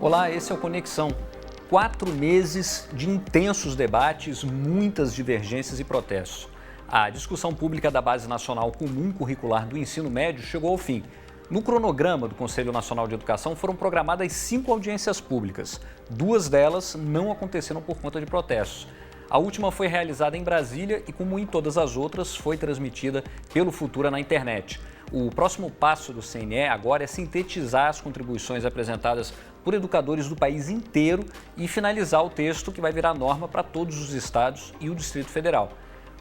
Olá, esse é o Conexão. 4 meses de intensos debates, muitas divergências e protestos. A discussão pública da Base Nacional Comum Curricular do Ensino Médio chegou ao fim. No cronograma do Conselho Nacional de Educação foram programadas 5 audiências públicas. 2 delas não aconteceram por conta de protestos. A última foi realizada em Brasília e, como em todas as outras, foi transmitida pelo Futura na internet. O próximo passo do CNE agora é sintetizar as contribuições apresentadas por educadores do país inteiro e finalizar o texto que vai virar norma para todos os estados e o Distrito Federal.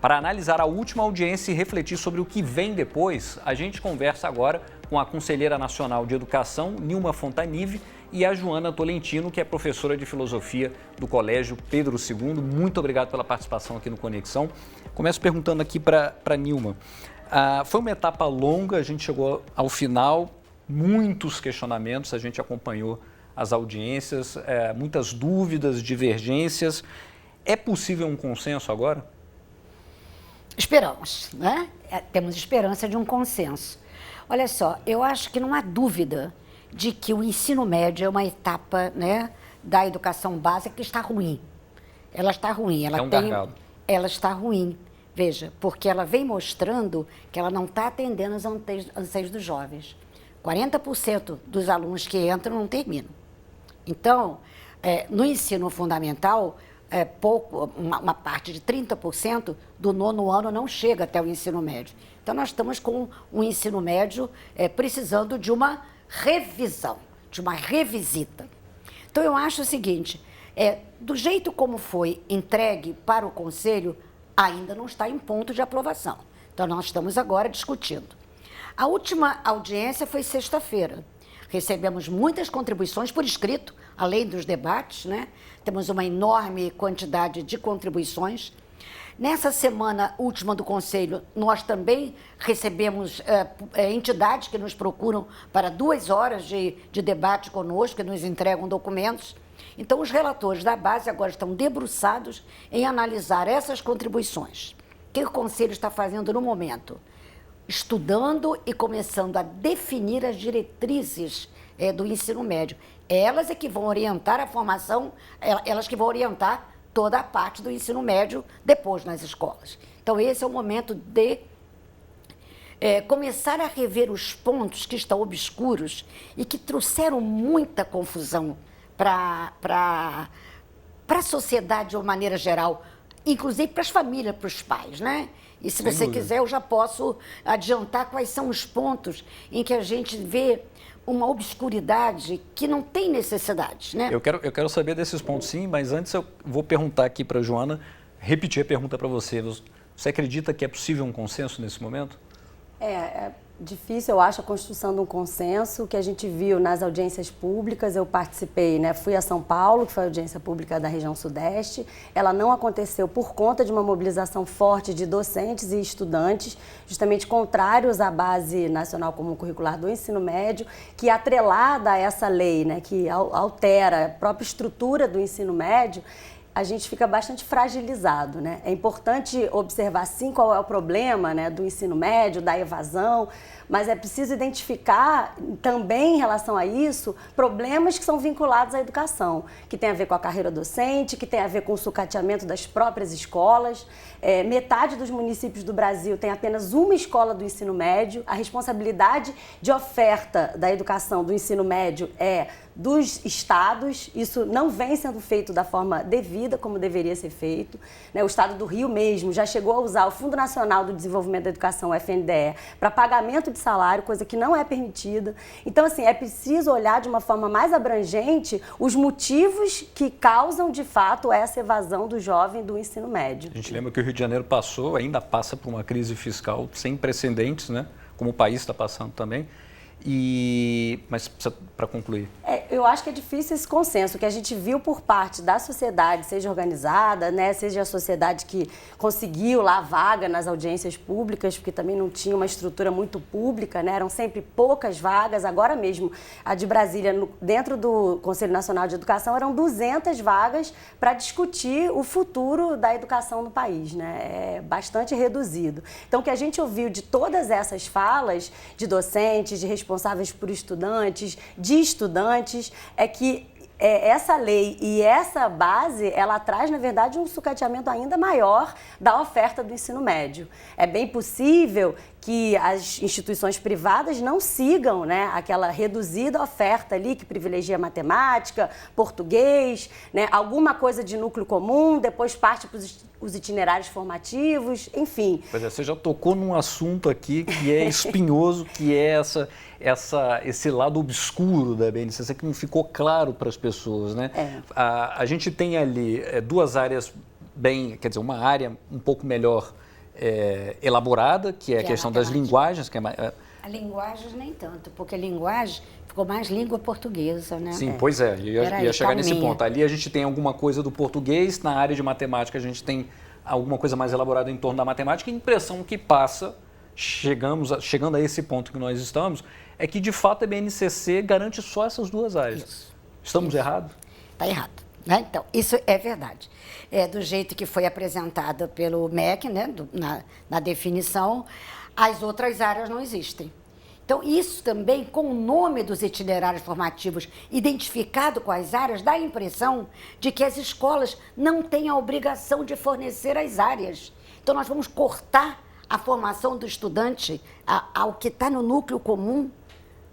Para analisar a última audiência e refletir sobre o que vem depois, a gente conversa agora com a Conselheira Nacional de Educação, Nilma Fontanive, e a Joana Tolentino, que é professora de Filosofia do Colégio Pedro II. Muito obrigado pela participação aqui no Conexão. Começo perguntando aqui para Nilma. Foi uma etapa longa, a gente chegou ao final, muitos questionamentos, a gente acompanhou as audiências, muitas dúvidas, divergências. É possível um consenso agora? Esperamos, né? Temos esperança de um consenso. Olha só, eu acho que não há dúvida de que o ensino médio é uma etapa, né, da educação básica que está ruim. Ela está ruim. Gargalo. Ela está ruim, veja, porque ela vem mostrando que ela não está atendendo os anseios dos jovens. 40% dos alunos que entram não terminam. Então, no ensino fundamental, uma parte de 30% do 9º ano não chega até o ensino médio. Então, nós estamos com um ensino médio precisando de uma revisão, de uma revisita. Então, eu acho o seguinte, do jeito como foi entregue para o Conselho, ainda não está em ponto de aprovação. Então, nós estamos agora discutindo. A última audiência foi sexta-feira. Recebemos muitas contribuições por escrito, além dos debates, né? Temos uma enorme quantidade de contribuições. Nessa semana última do Conselho, nós também recebemos entidades que nos procuram para 2 horas de debate conosco, que nos entregam documentos. Então, os relatores da base agora estão debruçados em analisar essas contribuições. O que o Conselho está fazendo no momento? Estudando e começando a definir as diretrizes do ensino médio. Elas é que vão orientar a formação, elas que vão orientar toda a parte do ensino médio depois nas escolas. Então, esse é o momento de começar a rever os pontos que estão obscuros e que trouxeram muita confusão para a sociedade de uma maneira geral, inclusive para as famílias, para os pais, né? E se você quiser, eu já posso adiantar quais são os pontos em que a gente vê uma obscuridade que não tem necessidade, né? Eu quero saber desses pontos, sim, mas antes eu vou perguntar aqui para a Joana, repetir a pergunta para você. Você acredita que é possível um consenso nesse momento? É difícil, eu acho, a construção de um consenso que a gente viu nas audiências públicas. Eu participei, né, fui a São Paulo, que foi a audiência pública da região Sudeste. Ela não aconteceu por conta de uma mobilização forte de docentes e estudantes, justamente contrários à Base Nacional Comum Curricular do Ensino Médio, que atrelada a essa lei, né, que altera a própria estrutura do ensino médio, a gente fica bastante fragilizado, né? É importante observar, sim, qual é o problema, né, do ensino médio, da evasão, mas é preciso identificar também, em relação a isso, problemas que são vinculados à educação, que tem a ver com a carreira docente, que tem a ver com o sucateamento das próprias escolas. Metade dos municípios do Brasil tem apenas uma escola do ensino médio. A responsabilidade de oferta da educação do ensino médio é dos estados. Isso não vem sendo feito da forma devida, como deveria ser feito, né? O estado do Rio mesmo já chegou a usar o Fundo Nacional do Desenvolvimento da Educação, o FNDE, para pagamento de salário, coisa que não é permitida. Então, assim, é preciso olhar de uma forma mais abrangente os motivos que causam, de fato, essa evasão do jovem do ensino médio. A gente lembra que o Rio de Janeiro ainda passa por uma crise fiscal sem precedentes, né? Como o país está passando também. Mas, para concluir... Eu acho que é difícil esse consenso, que a gente viu por parte da sociedade, seja organizada, né, seja a sociedade que conseguiu lá vaga nas audiências públicas, porque também não tinha uma estrutura muito pública, né, eram sempre poucas vagas. Agora mesmo, a de Brasília, dentro do Conselho Nacional de Educação, eram 200 vagas para discutir o futuro da educação no país, né, é bastante reduzido. Então, o que a gente ouviu de todas essas falas de docentes, de responsáveis por estudantes, de estudantes, é que essa lei e essa base, ela traz, na verdade, um sucateamento ainda maior da oferta do ensino médio. É bem possível que as instituições privadas não sigam, né, aquela reduzida oferta ali que privilegia matemática, português, né, alguma coisa de núcleo comum, depois parte para os itinerários formativos, enfim. Pois é, você já tocou num assunto aqui que é espinhoso, que é esse lado obscuro da BNCC que não ficou claro para as pessoas, né? A gente tem ali duas áreas quer dizer, uma área um pouco melhor elaborada, que é a questão das linguagens. A linguagem nem tanto, porque a linguagem ficou mais língua portuguesa, né? Sim, pois é, ia chegar nesse ponto. Ali a gente tem alguma coisa do português, na área de matemática a gente tem alguma coisa mais elaborada em torno da matemática, e a impressão que passa, chegando a esse ponto que nós estamos, é que de fato a BNCC garante só essas duas áreas. Isso. Estamos errados? Está errado. Né? Então, isso é verdade. Do jeito que foi apresentado pelo MEC, né? Na definição, as outras áreas não existem. Então, isso também, com o nome dos itinerários formativos identificado com as áreas, dá a impressão de que as escolas não têm a obrigação de fornecer as áreas. Então, nós vamos cortar a formação do estudante ao que está no núcleo comum.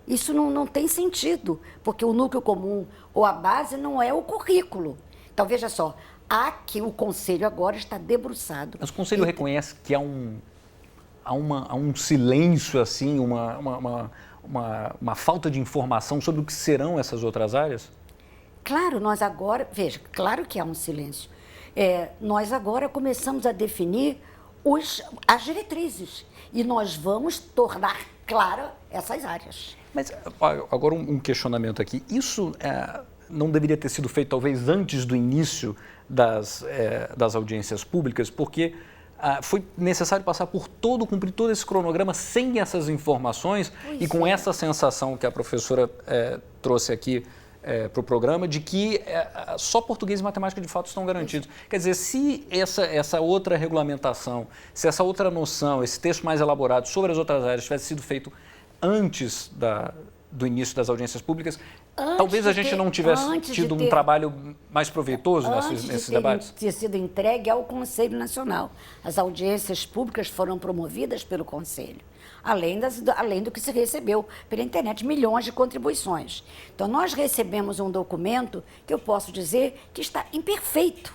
Isso não tem sentido, porque o núcleo comum ou a base não é o currículo. Então, veja só, aqui o Conselho agora está debruçado. Mas o Conselho reconhece que há um silêncio, assim, uma falta de informação sobre o que serão essas outras áreas? Claro, nós agora, veja, claro que há um silêncio. Nós agora começamos a definir as diretrizes e nós vamos tornar clara essas áreas. Mas agora um questionamento aqui. Isso não deveria ter sido feito talvez antes do início das audiências públicas, porque foi necessário cumprir todo esse cronograma sem essas informações e com essa sensação que a professora trouxe aqui para o programa de que só português e matemática de fato estão garantidos. Quer dizer, se essa outra regulamentação, se essa outra noção, esse texto mais elaborado sobre as outras áreas tivesse sido feito antes do início das audiências públicas, talvez a gente não tivesse tido um trabalho mais proveitoso nesses debates? Antes de ter sido entregue ao Conselho Nacional. As audiências públicas foram promovidas pelo Conselho, além do que se recebeu pela internet, milhões de contribuições. Então, nós recebemos um documento que eu posso dizer que está imperfeito.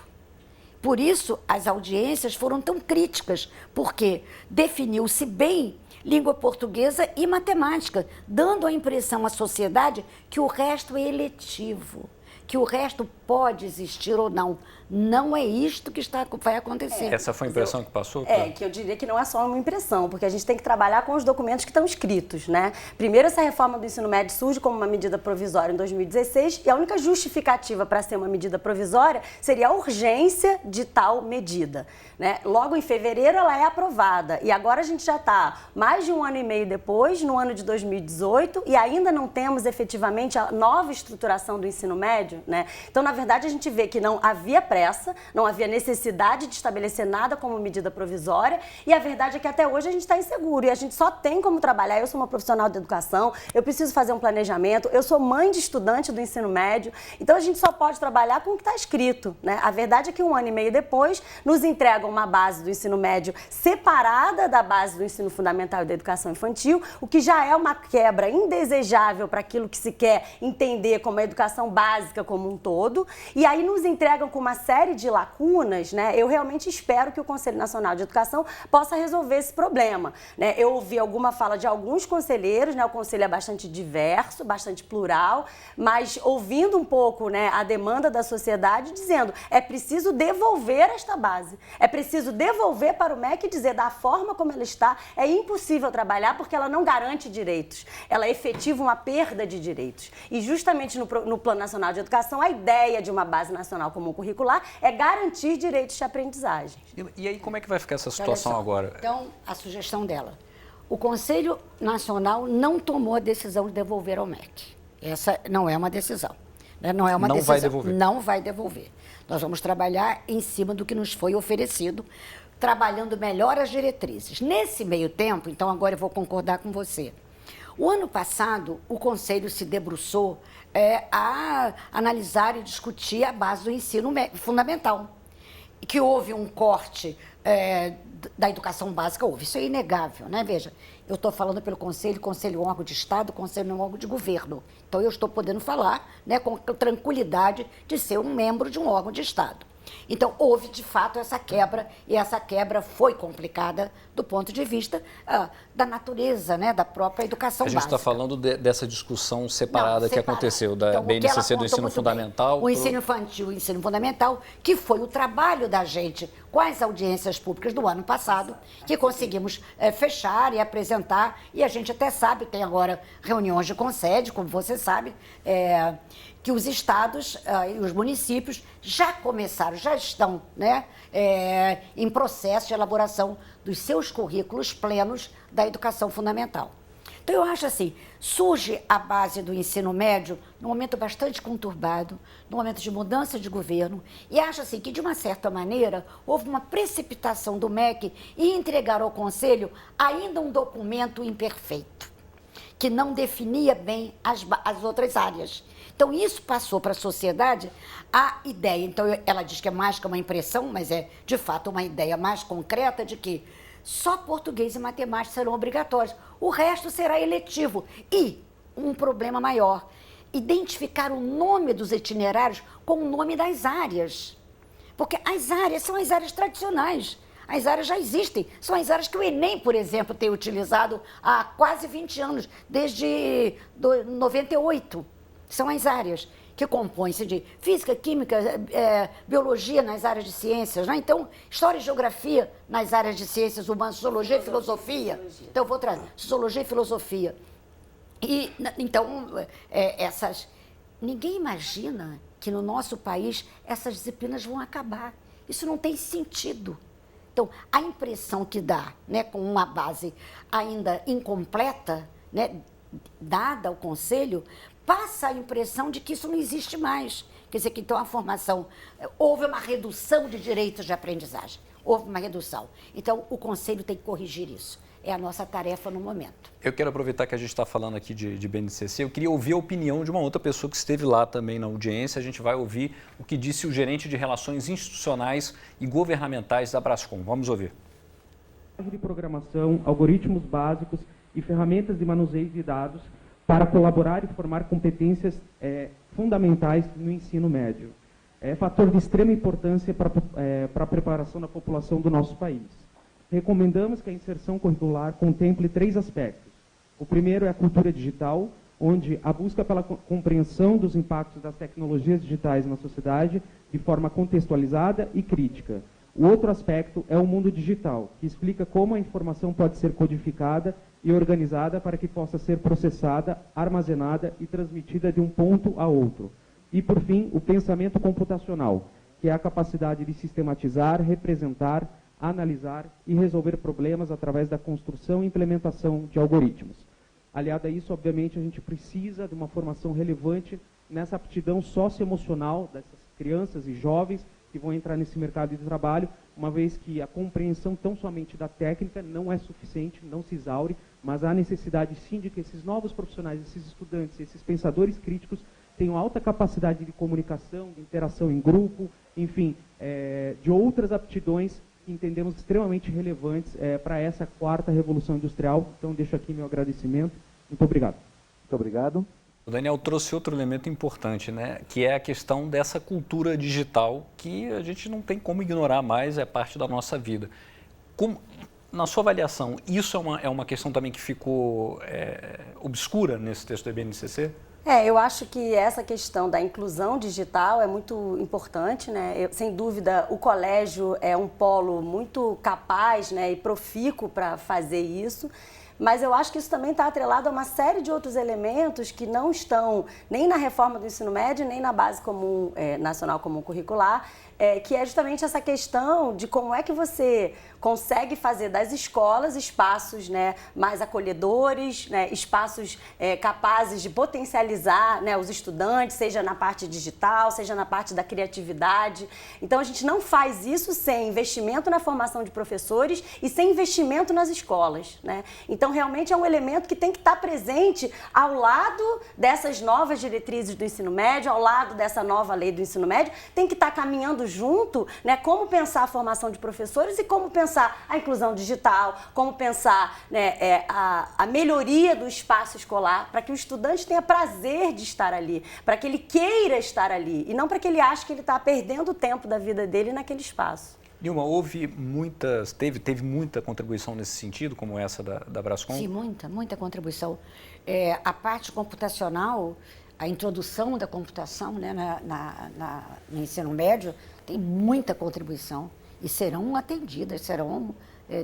Por isso, as audiências foram tão críticas, porque definiu-se bem língua portuguesa e matemática, dando a impressão à sociedade que o resto é eletivo, que o resto pode existir ou não. Não é isto que vai acontecer. Essa foi a impressão que passou? Que eu diria que não é só uma impressão, porque a gente tem que trabalhar com os documentos que estão escritos, né? Primeiro, essa reforma do ensino médio surge como uma medida provisória em 2016 e a única justificativa para ser uma medida provisória seria a urgência de tal medida, né? Logo em fevereiro ela é aprovada e agora a gente já está mais de um ano e meio depois, no ano de 2018, e ainda não temos efetivamente a nova estruturação do ensino médio, né? Então, na verdade, a gente vê que não havia pressa, não havia necessidade de estabelecer nada como medida provisória e a verdade é que até hoje a gente está inseguro e a gente só tem como trabalhar. Eu sou uma profissional de educação, eu preciso fazer um planejamento, eu sou mãe de estudante do ensino médio, então a gente só pode trabalhar com o que está escrito, né? A verdade é que um ano e meio depois nos entregam uma base do ensino médio separada da base do ensino fundamental e da educação infantil, o que já é uma quebra indesejável para aquilo que se quer entender como a educação básica como um todo, e aí nos entregam com uma série de lacunas, né? Eu realmente espero que o Conselho Nacional de Educação possa resolver esse problema, né? Eu ouvi alguma fala de alguns conselheiros, né? O conselho é bastante diverso, bastante plural, mas ouvindo um pouco, né, a demanda da sociedade, dizendo é preciso devolver esta base, é preciso devolver para o MEC e dizer da forma como ela está, é impossível trabalhar porque ela não garante direitos, ela efetiva uma perda de direitos. E justamente no Plano Nacional de Educação, a ideia de uma base nacional comum curricular é garantir direitos de aprendizagem. E aí como é que vai ficar essa situação agora? Então, a sugestão dela. O Conselho Nacional não tomou a decisão de devolver ao MEC. Essa não é uma decisão. Né? Não é uma decisão. Vai devolver. Não vai devolver. Nós vamos trabalhar em cima do que nos foi oferecido, trabalhando melhor as diretrizes. Nesse meio tempo, então agora eu vou concordar com você. O ano passado, o Conselho se debruçou a analisar e discutir a base do ensino fundamental. Que houve um corte da educação básica, houve. Isso é inegável, né? Veja, eu estou falando pelo Conselho, Conselho é um órgão de Estado, Conselho é um órgão de governo. Então, eu estou podendo falar, né, com tranquilidade de ser um membro de um órgão de Estado. Então, houve, de fato, essa quebra, e essa quebra foi complicada do ponto de vista da natureza, né, da própria educação básica. A gente está falando dessa discussão separada que aconteceu, da então, BNCC do ensino fundamental. O ensino infantil e o ensino fundamental, que foi o trabalho da gente com as audiências públicas do ano passado, que conseguimos fechar e apresentar, e a gente até sabe, tem agora reuniões de CONSED, como você sabe, que os estados e os municípios já começaram, já estão, né, em processo de elaboração dos seus currículos plenos da educação fundamental. Então, eu acho assim, surge a base do ensino médio num momento bastante conturbado, num momento de mudança de governo, e acho assim que, de uma certa maneira, houve uma precipitação do MEC em entregar ao Conselho ainda um documento imperfeito, que não definia bem as outras áreas. Então, isso passou para a sociedade a ideia. Então, ela diz que é mais que uma impressão, mas é, de fato, uma ideia mais concreta de que só português e matemática serão obrigatórios. O resto será eletivo. E, um problema maior, identificar o nome dos itinerários com o nome das áreas. Porque as áreas são as áreas tradicionais. As áreas já existem. São as áreas que o Enem, por exemplo, tem utilizado há quase 20 anos, desde 98. São as áreas que compõem-se de física, química, biologia nas áreas de ciências, né? Então, história e geografia nas áreas de ciências humanas, sociologia e filosofia. Então, eu vou trazer sociologia e filosofia. E, então, ninguém imagina que no nosso país essas disciplinas vão acabar. Isso não tem sentido. Então, a impressão que dá, né, com uma base ainda incompleta, né, dada ao Conselho, passa a impressão de que isso não existe mais. Quer dizer, que então a formação, houve uma redução de direitos de aprendizagem, houve uma redução. Então, o Conselho tem que corrigir isso. É a nossa tarefa no momento. Eu quero aproveitar que a gente está falando aqui de BNCC, eu queria ouvir a opinião de uma outra pessoa que esteve lá também na audiência. A gente vai ouvir o que disse o gerente de Relações Institucionais e Governamentais da Brascom. Vamos ouvir. De programação, algoritmos básicos e ferramentas de manuseio de dados para colaborar e formar competências fundamentais no ensino médio. É fator de extrema importância para a preparação da população do nosso país. Recomendamos que a inserção curricular contemple 3 aspectos. O primeiro é a cultura digital, onde a busca pela compreensão dos impactos das tecnologias digitais na sociedade de forma contextualizada e crítica. O outro aspecto é o mundo digital, que explica como a informação pode ser codificada e organizada para que possa ser processada, armazenada e transmitida de um ponto a outro. E, por fim, o pensamento computacional, que é a capacidade de sistematizar, representar, analisar e resolver problemas através da construção e implementação de algoritmos. Aliado a isso, obviamente, a gente precisa de uma formação relevante nessa aptidão socioemocional dessas crianças e jovens que vão entrar nesse mercado de trabalho, uma vez que a compreensão tão somente da técnica não é suficiente, não se exaure, mas há necessidade sim de que esses novos profissionais, esses estudantes, esses pensadores críticos tenham alta capacidade de comunicação, de interação em grupo, enfim, de outras aptidões que entendemos extremamente relevantes para essa 4ª revolução industrial. Então, deixo aqui meu agradecimento. Muito obrigado. Muito obrigado. O Daniel trouxe outro elemento importante, né, que é a questão dessa cultura digital que a gente não tem como ignorar mais, é parte da nossa vida. Na sua avaliação, isso é uma questão também que ficou obscura nesse texto do BNCC? Eu acho que essa questão da inclusão digital é muito importante, né? Sem dúvida, o colégio é um polo muito capaz, né, e profícuo para fazer isso. Mas eu acho que isso também está atrelado a uma série de outros elementos que não estão nem na reforma do ensino médio, nem na base comum, nacional comum curricular, que é justamente essa questão de como é que você consegue fazer das escolas espaços, né, mais acolhedores, né, espaços capazes de potencializar, né, os estudantes, seja na parte digital, seja na parte da criatividade. Então, a gente não faz isso sem investimento na formação de professores e sem investimento nas escolas, né? Então, realmente é um elemento que tem que estar presente ao lado dessas novas diretrizes do ensino médio, ao lado dessa nova lei do ensino médio, tem que estar caminhando junto, né, como pensar a formação de professores e como pensar a inclusão digital, como pensar, né, a melhoria do espaço escolar, para que o estudante tenha prazer de estar ali, para que ele queira estar ali e não para que ele ache que ele está perdendo o tempo da vida dele naquele espaço. Nilma, teve muita contribuição nesse sentido, como essa da Brascom? Sim, muita contribuição. A parte computacional, a introdução da computação, né, no ensino médio tem muita contribuição e serão atendidas, serão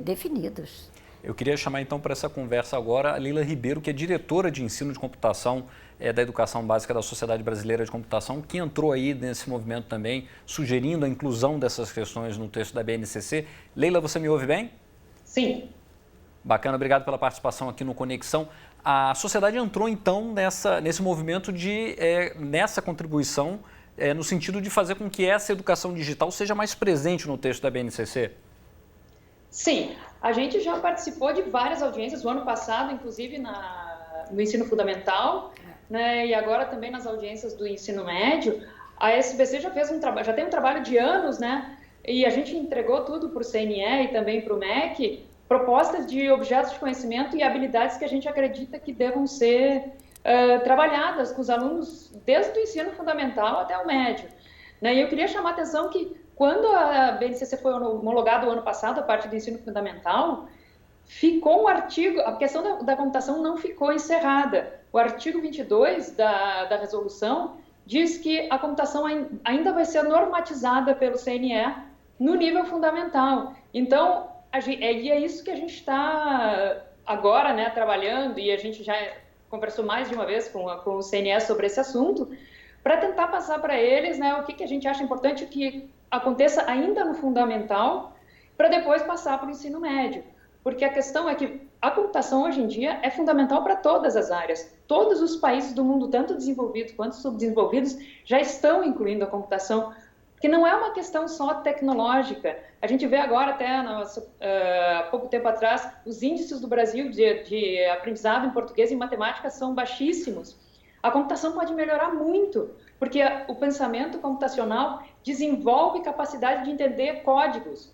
definidas. Eu queria chamar então para essa conversa agora a Leila Ribeiro, que é diretora de ensino de computação da Educação Básica da Sociedade Brasileira de Computação, que entrou aí nesse movimento também, sugerindo a inclusão dessas questões no texto da BNCC. Leila, você me ouve bem? Sim. Bacana, obrigado pela participação aqui no Conexão. A sociedade entrou então nesse movimento nessa contribuição, no sentido de fazer com que essa educação digital seja mais presente no texto da BNCC? Sim, a gente já participou de várias audiências, o ano passado, inclusive no ensino fundamental, né, e agora também nas audiências do ensino médio. A SBC já tem um trabalho de anos, né, e a gente entregou tudo para o CNE e também para o MEC, propostas de objetos de conhecimento e habilidades que a gente acredita que devam ser trabalhadas com os alunos desde o ensino fundamental até o médio, né? E eu queria chamar a atenção que quando a BNCC foi homologada o ano passado, a parte do ensino fundamental, ficou um artigo, a questão da computação não ficou encerrada. O artigo 22 da resolução diz que a computação ainda vai ser normatizada pelo CNE no nível fundamental. Então, é isso que a gente está agora, né, trabalhando, e a gente já conversou mais de uma vez com o CNE sobre esse assunto, para tentar passar para eles, né, o que a gente acha importante que aconteça ainda no fundamental, para depois passar para o ensino médio. Porque a questão é que a computação hoje em dia é fundamental para todas as áreas. Todos os países do mundo, tanto desenvolvidos quanto subdesenvolvidos, já estão incluindo a computação, que não é uma questão só tecnológica. A gente vê agora, até há pouco tempo atrás, os índices do Brasil de aprendizado em português e matemática são baixíssimos. A computação pode melhorar muito, porque o pensamento computacional desenvolve capacidade de entender códigos,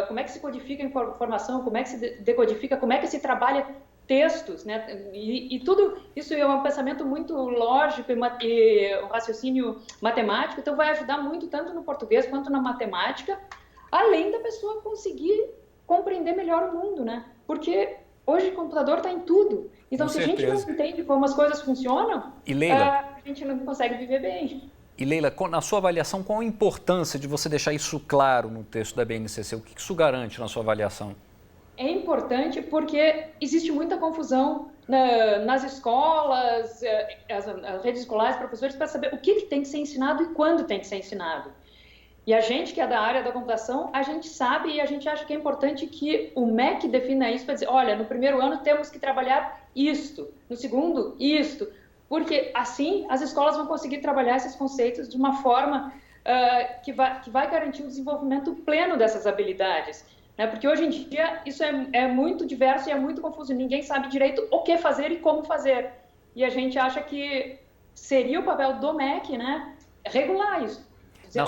como é que se codifica a informação, como é que se decodifica, como é que se trabalha textos, né? E tudo isso é um pensamento muito lógico e um raciocínio matemático, então vai ajudar muito tanto no português quanto na matemática, além da pessoa conseguir compreender melhor o mundo, né? Porque hoje o computador está em tudo, então se a gente não entende como as coisas funcionam, a gente não consegue viver bem. E Leila, na sua avaliação, qual a importância de você deixar isso claro no texto da BNCC? O que isso garante na sua avaliação? É importante porque existe muita confusão nas escolas, as redes escolares, professores, para saber o que tem que ser ensinado e quando tem que ser ensinado. E a gente que é da área da computação, a gente sabe e a gente acha que é importante que o MEC defina isso para dizer, olha, no primeiro ano temos que trabalhar isto, no segundo, isto, porque assim as escolas vão conseguir trabalhar esses conceitos de uma forma que vai garantir o desenvolvimento pleno dessas habilidades. Né? Porque hoje em dia isso é muito diverso e é muito confuso, ninguém sabe direito o que fazer e como fazer. E a gente acha que seria o papel do MEC, né, regular isso. Dizer,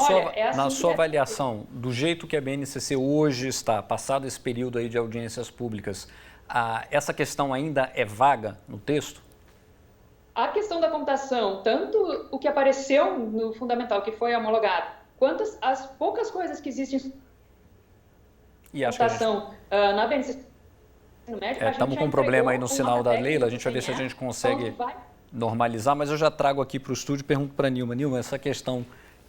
na sua avaliação, do jeito que a BNCC hoje está, passado esse período aí de audiências públicas, essa questão ainda é vaga no texto? a questão da computação, tanto o que apareceu no fundamental, que foi homologado, quanto as poucas coisas que existem em computação na BNCC no médio, estamos com um problema aí no sinal da Leila, a gente vai ver se a gente consegue normalizar, mas eu já trago aqui para o estúdio e pergunto para a Nilma. Nilma, essa questão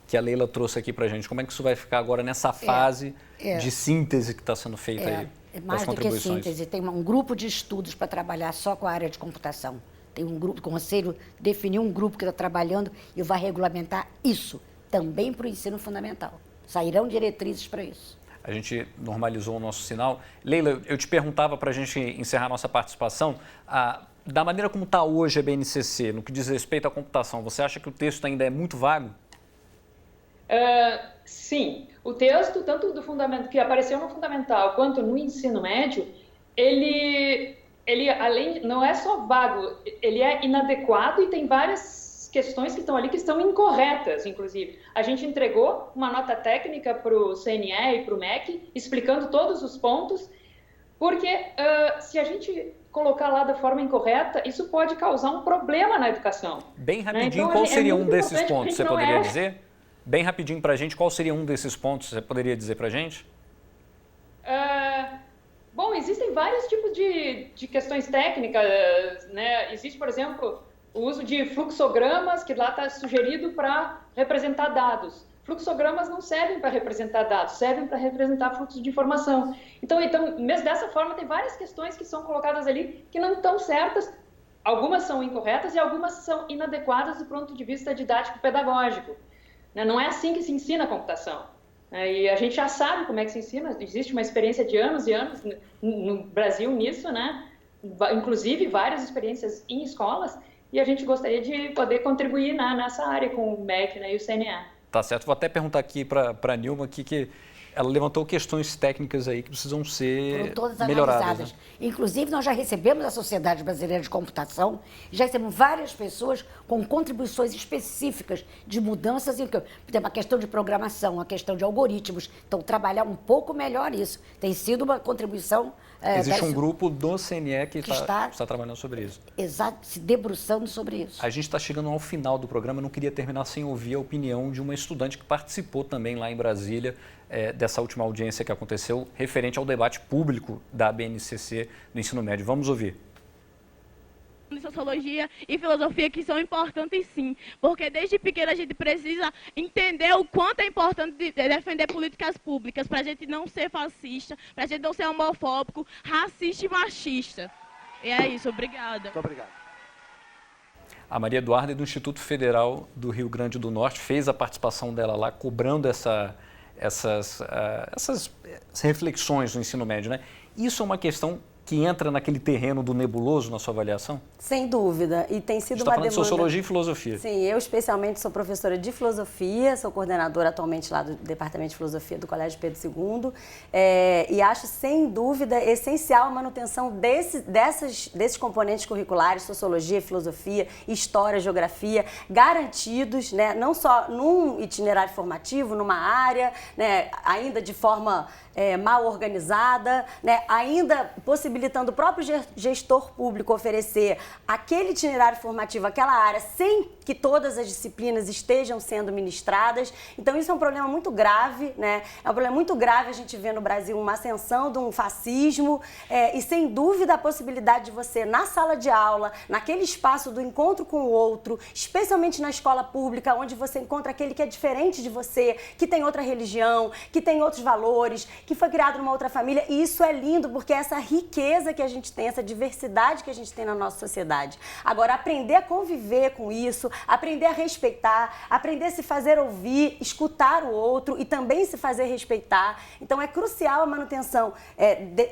que a Leila trouxe aqui para a gente, como é que isso vai ficar agora nessa fase de síntese que está sendo feita aí? É mais do que síntese, tem um grupo de estudos para trabalhar só com a área de computação. Tem um grupo, o Conselho definiu um grupo que está trabalhando e vai regulamentar isso também para o ensino fundamental. Sairão diretrizes para isso. A gente normalizou o nosso sinal. Leila, eu te perguntava para a gente encerrar nossa participação, da maneira como está hoje a BNCC, no que diz respeito à computação, você acha que o texto ainda é muito vago? Sim. O texto, tanto do fundamental, que apareceu no fundamental, quanto no ensino médio, ele além, não é só vago, ele é inadequado e tem várias questões que estão ali que estão incorretas, inclusive. A gente entregou uma nota técnica para o CNE e para o MEC, explicando todos os pontos, porque se a gente colocar lá da forma incorreta, isso pode causar um problema na educação. Bem rapidinho, então, qual seria um desses pontos, você poderia dizer? Bem rapidinho para a gente, qual seria um desses pontos, você poderia dizer para a gente? Bom, existem vários tipos de questões técnicas, né? Existe, por exemplo, o uso de fluxogramas, que lá está sugerido para representar dados. Fluxogramas não servem para representar dados, servem para representar fluxo de informação. Então, mesmo dessa forma, tem várias questões que são colocadas ali que não estão certas. Algumas são incorretas e algumas são inadequadas do ponto de vista didático-pedagógico. Não é assim que se ensina a computação. E a gente já sabe como é que se ensina, existe uma experiência de anos e anos no Brasil nisso, né? Inclusive várias experiências em escolas, e a gente gostaria de poder contribuir nessa área com o MEC, né, e o CNE. Tá certo, vou até perguntar aqui para a Nilma aqui, que ela levantou questões técnicas aí que precisam ser todas melhoradas. Analisadas. Né? Inclusive, nós já recebemos a Sociedade Brasileira de Computação, já recebemos várias pessoas com contribuições específicas de mudanças, por exemplo, a questão de programação, a questão de algoritmos. Então, trabalhar um pouco melhor isso. Tem sido uma contribuição... Existe um grupo do CNE que está trabalhando sobre isso. Exato, se debruçando sobre isso. A gente está chegando ao final do programa, eu não queria terminar sem ouvir a opinião de uma estudante que participou também lá em Brasília, dessa última audiência que aconteceu, referente ao debate público da BNCC no ensino médio. Vamos ouvir. Sociologia e filosofia que são importantes sim, porque desde pequeno a gente precisa entender o quanto é importante defender políticas públicas para a gente não ser fascista, para a gente não ser homofóbico, racista e machista. E é isso, obrigada. Muito obrigado. A Maria Eduarda, do Instituto Federal do Rio Grande do Norte, fez a participação dela lá, cobrando essas reflexões do ensino médio, né? Isso é uma questão que entra naquele terreno do nebuloso na sua avaliação? Sem dúvida, e tem sido uma demanda... demanda... de Sociologia e Filosofia. Sim, eu especialmente sou professora de Filosofia, sou coordenadora atualmente lá do Departamento de Filosofia do Colégio Pedro II, e acho sem dúvida essencial a manutenção desses componentes curriculares, Sociologia, Filosofia, História, Geografia, garantidos, né, não só num itinerário formativo, numa área, né, ainda de forma mal organizada, né, ainda possibilitando o próprio gestor público oferecer aquele itinerário formativo, aquela área, sem que todas as disciplinas estejam sendo ministradas. Então, isso é um problema muito grave, né? É um problema muito grave a gente vê no Brasil uma ascensão de um fascismo e, sem dúvida, a possibilidade de você, na sala de aula, naquele espaço do encontro com o outro, especialmente na escola pública, onde você encontra aquele que é diferente de você, que tem outra religião, que tem outros valores, que foi criado numa outra família. E isso é lindo, porque é essa riqueza que a gente tem, essa diversidade que a gente tem na nossa sociedade. Agora, aprender a conviver com isso, aprender a respeitar, aprender a se fazer ouvir, escutar o outro e também se fazer respeitar. Então, é crucial a manutenção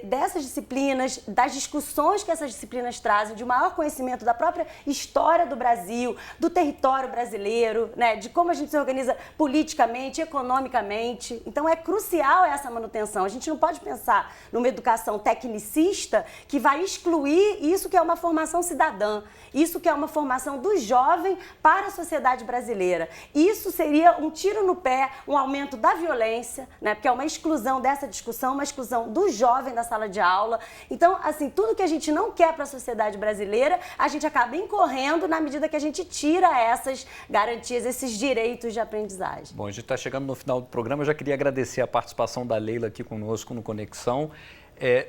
dessas disciplinas, das discussões que essas disciplinas trazem, de um maior conhecimento da própria história do Brasil, do território brasileiro, né, de como a gente se organiza politicamente, economicamente. Então, é crucial essa manutenção. A gente não pode pensar numa educação tecnicista racista que vai excluir isso que é uma formação cidadã, isso que é uma formação do jovem para a sociedade brasileira. Isso seria um tiro no pé, um aumento da violência, né? Porque é uma exclusão dessa discussão, uma exclusão do jovem da sala de aula. Então, assim, tudo que a gente não quer para a sociedade brasileira, a gente acaba incorrendo na medida que a gente tira essas garantias, esses direitos de aprendizagem. Bom, a gente está chegando no final do programa, eu já queria agradecer a participação da Leila aqui conosco no Conexão.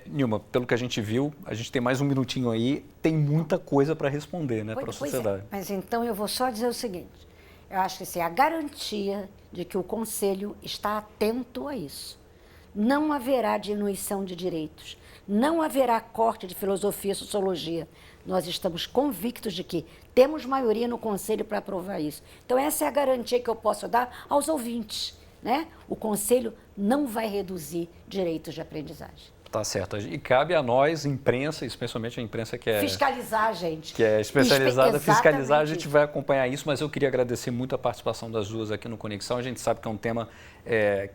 Nilma, pelo que a gente viu, a gente tem mais um minutinho aí, tem muita coisa para responder, né, para a sociedade. Mas então eu vou só dizer o seguinte, eu acho que isso é a garantia de que o Conselho está atento a isso. Não haverá diminuição de direitos, não haverá corte de filosofia e sociologia. Nós estamos convictos de que temos maioria no Conselho para aprovar isso. Então essa é a garantia que eu posso dar aos ouvintes, né? O Conselho não vai reduzir direitos de aprendizagem. Tá certo. E cabe a nós, imprensa, especialmente a imprensa que é... Fiscalizar, gente. Que é especializada, fiscalizar, a gente isso. vai acompanhar isso, mas eu queria agradecer muito a participação das duas aqui no Conexão. A gente sabe que é um tema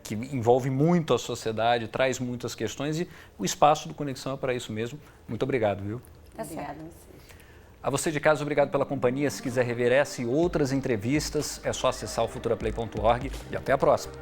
que envolve muito a sociedade, traz muitas questões e o espaço do Conexão é para isso mesmo. Muito obrigado, viu? Obrigada. A você de casa, obrigado pela companhia. Se quiser rever essa e outras entrevistas, é só acessar o futuraplay.org e até a próxima.